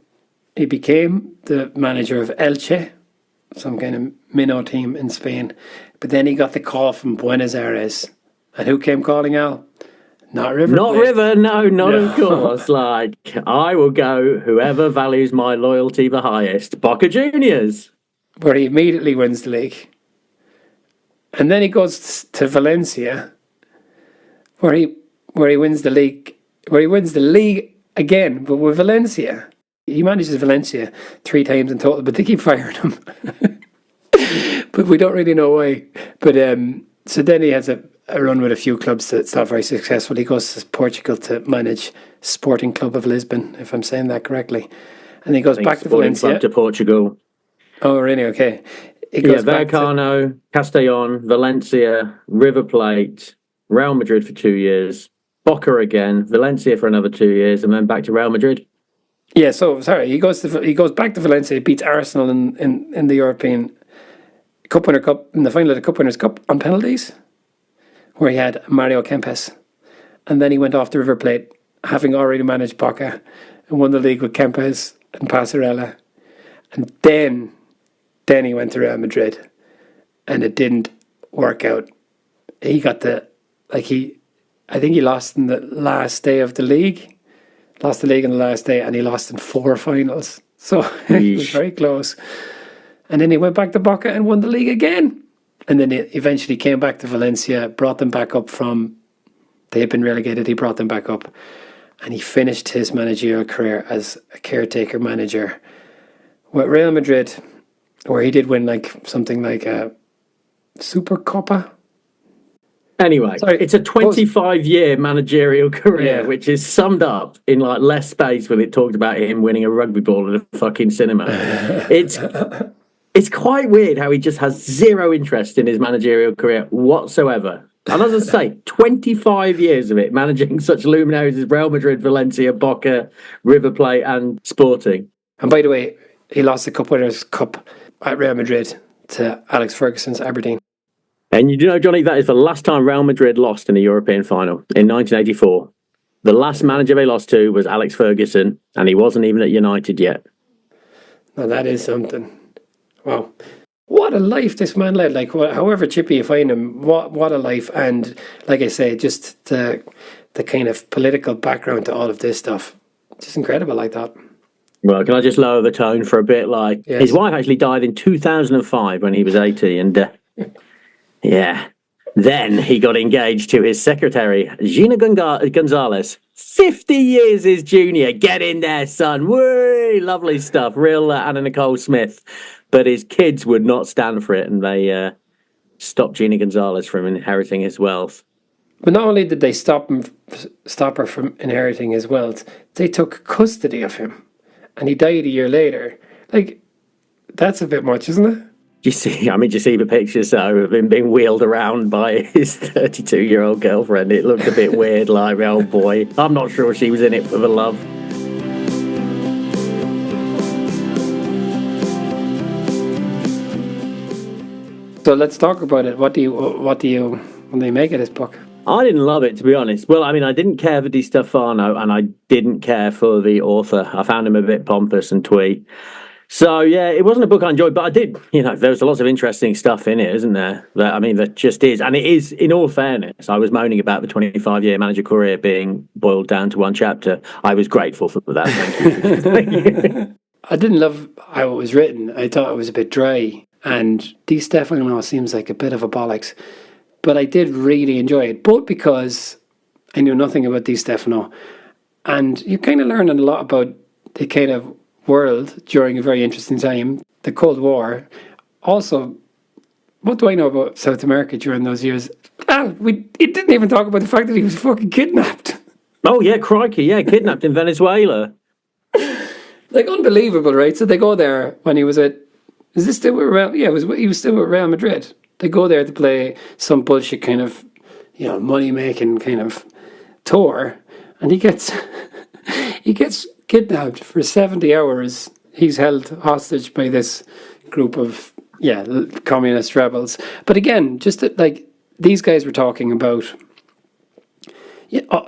He became the manager of Elche, some kind of minnow team in Spain. But then he got the call from Buenos Aires. And who came calling, Al? Not River. Not of course. Like, I will go whoever values my loyalty the highest. Boca Juniors. Where he immediately wins the league. And then he goes to Valencia, where he wins the league. Where he wins the league again, but with Valencia. He manages Valencia 3 times in total, but they keep firing him. But we don't really know why. But so then he has a run with a few clubs that's not very successful. He goes to Portugal to manage Sporting Club of Lisbon, if I'm saying that correctly. And he goes back to Valencia. Club to Portugal. Oh, really? Okay. He goes back Vallecano, Castellón, Valencia, River Plate, Real Madrid for 2 years, Boca again, Valencia for another 2 years, and then back to Real Madrid. Yeah, so sorry, he goes back to Valencia, beats Arsenal in the European Cup Winner Cup, in the final of the Cup Winners' Cup on penalties, where he had Mario Kempes. And then he went off to River Plate, having already managed Boca, and won the league with Kempes and Passarella. And then he went to Real Madrid, and it didn't work out. He got I think he lost in the last day of the league. Lost the league in the last day, and he lost in 4 finals. So it was very close. And then he went back to Boca and won the league again. And then he eventually came back to Valencia, brought them back up they had been relegated, he brought them back up. And he finished his managerial career as a caretaker manager with Real Madrid, where he did win something like a Super Copa. Anyway, it's a 25-year managerial career, which is summed up in less space when it talked about him winning a rugby ball at a fucking cinema. It's quite weird how he just has zero interest in his managerial career whatsoever. And as I say, 25 years of it, managing such luminaries as Real Madrid, Valencia, Boca, River Plate and Sporting. And by the way, he lost the Cup Winners' Cup at Real Madrid to Alex Ferguson's Aberdeen. And you do know, Johnny, that is the last time Real Madrid lost in a European final, in 1984. The last manager they lost to was Alex Ferguson, and he wasn't even at United yet. Now that is something. Wow. What a life this man led. Like, however chippy you find him, what a life. And like I say, just the kind of political background to all of this stuff. Just incredible like that. Well, can I just lower the tone for a bit? Like, yes. His wife actually died in 2005 when he was 80. And yeah, then he got engaged to his secretary, Gina Gonzalez. 50 years his junior. Get in there, son. Woo! Lovely stuff. Real Anna Nicole Smith. But his kids would not stand for it, and they stopped Gina Gonzalez from inheriting his wealth. But not only did they stop her from inheriting his wealth, they took custody of him. And he died a year later. Like, that's a bit much, isn't it? Do you see the pictures of him being wheeled around by his 32-year-old girlfriend? It looked a bit weird, like, oh boy. I'm not sure she was in it for the love. So let's talk about it. What do you make of this book? I didn't love it, to be honest. Well, I mean, I didn't care for Di Stéfano, and I didn't care for the author. I found him a bit pompous and twee. So, yeah, it wasn't a book I enjoyed, but I did, there's lots of interesting stuff in it, isn't there? That just is. And it is, in all fairness, I was moaning about the 25-year manager career being boiled down to one chapter. I was grateful for that. Thank you. I didn't love how it was written. I thought it was a bit dry. And Di Stéfano seems like a bit of a bollocks. But I did really enjoy it, both because I knew nothing about Di Stéfano, and you kind of learn a lot about the kind of world during a very interesting time, the Cold War. Also, what do I know about South America during those years? It didn't even talk about the fact that he was fucking kidnapped. Oh, yeah, crikey, yeah, kidnapped in Venezuela. Like, unbelievable, right? So they go there when he was at... Is this still with Real... Yeah, he was still with Real Madrid. They go there to play some bullshit kind of, money-making kind of tour. And he gets kidnapped for 70 hours. He's held hostage by this group of, communist rebels. But again, just like these guys were talking about,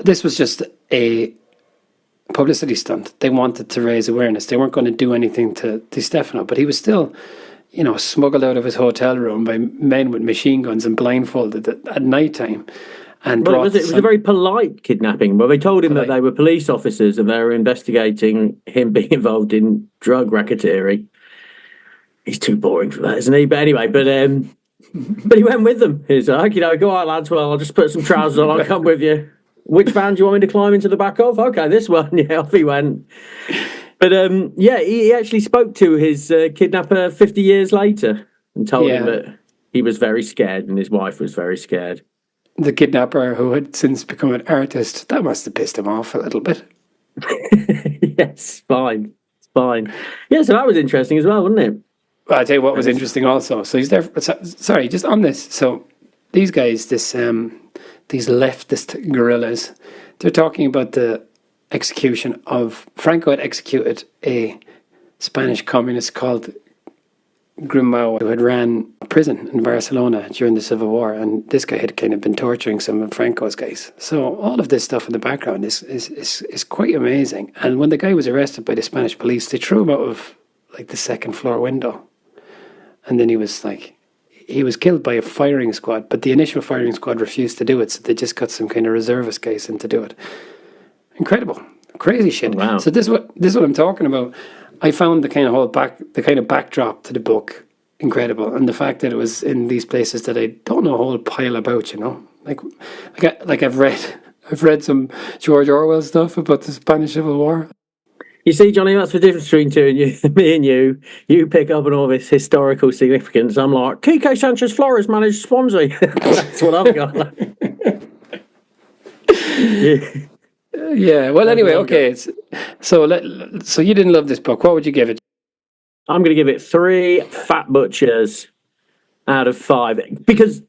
this was just a publicity stunt. They wanted to raise awareness. They weren't going to do anything to Di Stéfano, but he was still, smuggled out of his hotel room by men with machine guns and blindfolded at night time. And it was a very polite kidnapping. Well, they told him that they were police officers and they were investigating him being involved in drug racketeering. He's too boring for that, isn't he? But anyway, but he went with them. He's like, go on, lads. Well, I'll just put some trousers on. I'll come with you. Which van do you want me to climb into the back of? Okay, this one. Yeah, off he went. But he actually spoke to his kidnapper 50 years later and told him that he was very scared and his wife was very scared. The kidnapper, who had since become an artist, that must have pissed him off a little bit. Yes, fine. Yeah, so that was interesting as well, wasn't it? Well, I'll tell you what was interesting also. So he's there. Sorry, just on this. So these guys, these leftist guerrillas, they're talking about the execution of... Franco had executed a Spanish communist called Grimao, who had ran a prison in Barcelona during the Civil War, and this guy had kind of been torturing some of Franco's guys. So all of this stuff in the background is quite amazing. And when the guy was arrested by the Spanish police, they threw him out of like the second floor window. And then he was killed by a firing squad, but the initial firing squad refused to do it, so they just got some kind of reservist guys in to do it. Incredible, crazy shit. Wow. So this is what I'm talking about. I found the kind of backdrop to the book incredible, and the fact that it was in these places that I don't know a whole pile about. Like I've read some George Orwell stuff about the Spanish Civil War. You see, Johnny, that's the difference between me and you. You pick up on all this historical significance. I'm like, Quique Sanchez Flores managed Swansea. That's what I've got. Yeah. Well, anyway, okay. So you didn't love this book. What would you give it? I'm going to give it 3 fat butchers out of 5 because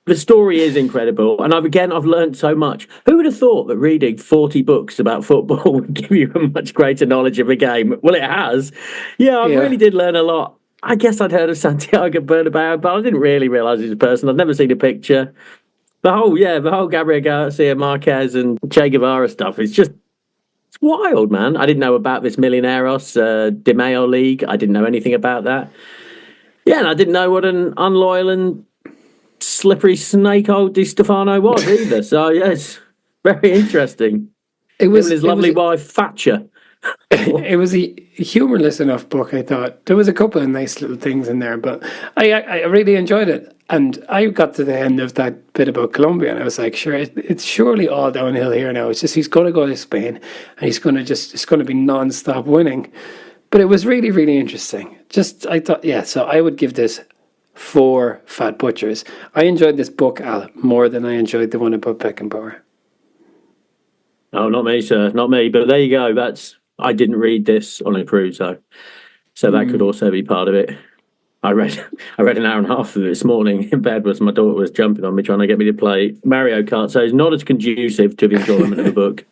The story is incredible, and I've learned so much. Who would have thought that reading 40 books about football would give you a much greater knowledge of the game? Well, it has. Yeah, I really did learn a lot. I guess I'd heard of Santiago Bernabeu, but I didn't really realise he was a person. I'd never seen a picture. The whole Gabriel Garcia Marquez and Che Guevara stuff is just, it's wild, man. I didn't know about this Millonarios Di Maio League. I didn't know anything about that. Yeah, and I didn't know what an unloyal and slippery snake old Di Stéfano was either. So yes, very interesting. Him and his lovely wife Thatcher. It was a humorless enough book, I thought. There was a couple of nice little things in there, but I really enjoyed it. And I got to the end of that bit about Colombia, and I was like, sure, it's surely all downhill here now. It's just he's going to go to Spain, and it's going to be non-stop winning. But it was really, really interesting. I thought, so I would give this 4 fat butchers. I enjoyed this book, Al, more than I enjoyed the one about Beckenbauer. Oh, not me, sir, not me. But there you go. I didn't read this on a cruise, so that could also be part of it. I read an hour and a half of it this morning in bed, as my daughter was jumping on me trying to get me to play Mario Kart. So it's not as conducive to the enjoyment of the book.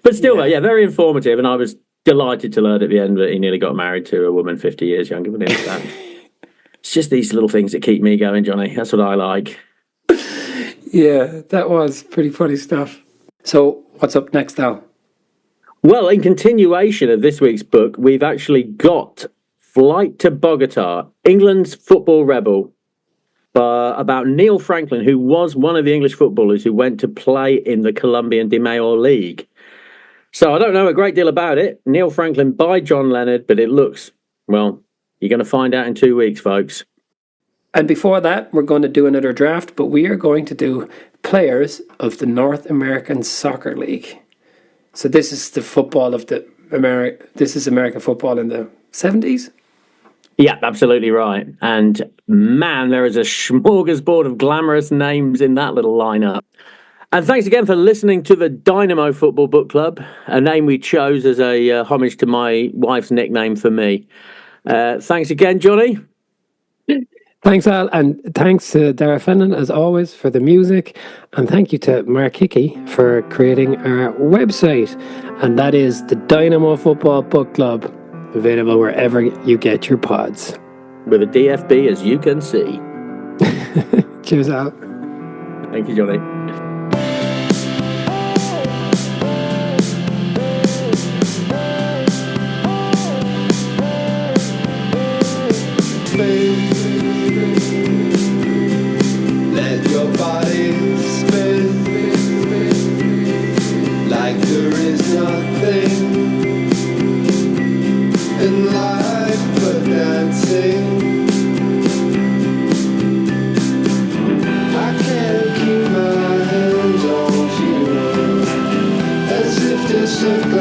But still, very informative, and I was delighted to learn at the end that he nearly got married to a woman 50 years younger than him. It's just these little things that keep me going, Johnny. That's what I like. Yeah, that was pretty funny stuff. So what's up next, Al? Well, in continuation of this week's book, we've actually got Flight to Bogota, England's Football Rebel, about Neil Franklin, who was one of the English footballers who went to play in the Colombian Di Maio League. So I don't know a great deal about it. Neil Franklin by John Leonard, but it looks, well, you're going to find out in 2 weeks, folks. And before that, we're going to do another draft, but we are going to do players of the North American Soccer League. So this is the football of this is American football in the 70s? Yeah, absolutely right. And man, there is a smorgasbord of glamorous names in that little lineup. And thanks again for listening to the Dynamo Football Book Club, a name we chose as a homage to my wife's nickname for me. Thanks again, Johnny. Thanks, Al, and thanks to Dara Fennan, as always, for the music, and thank you to Mark Hickey for creating our website, and that is the Dynamo Football Book Club, available wherever you get your pods. With a DFB, as you can see. Cheers, Al. Thank you, Johnny. Let your body spin like there is nothing in life but dancing. I can't keep my hands off you, as if to circle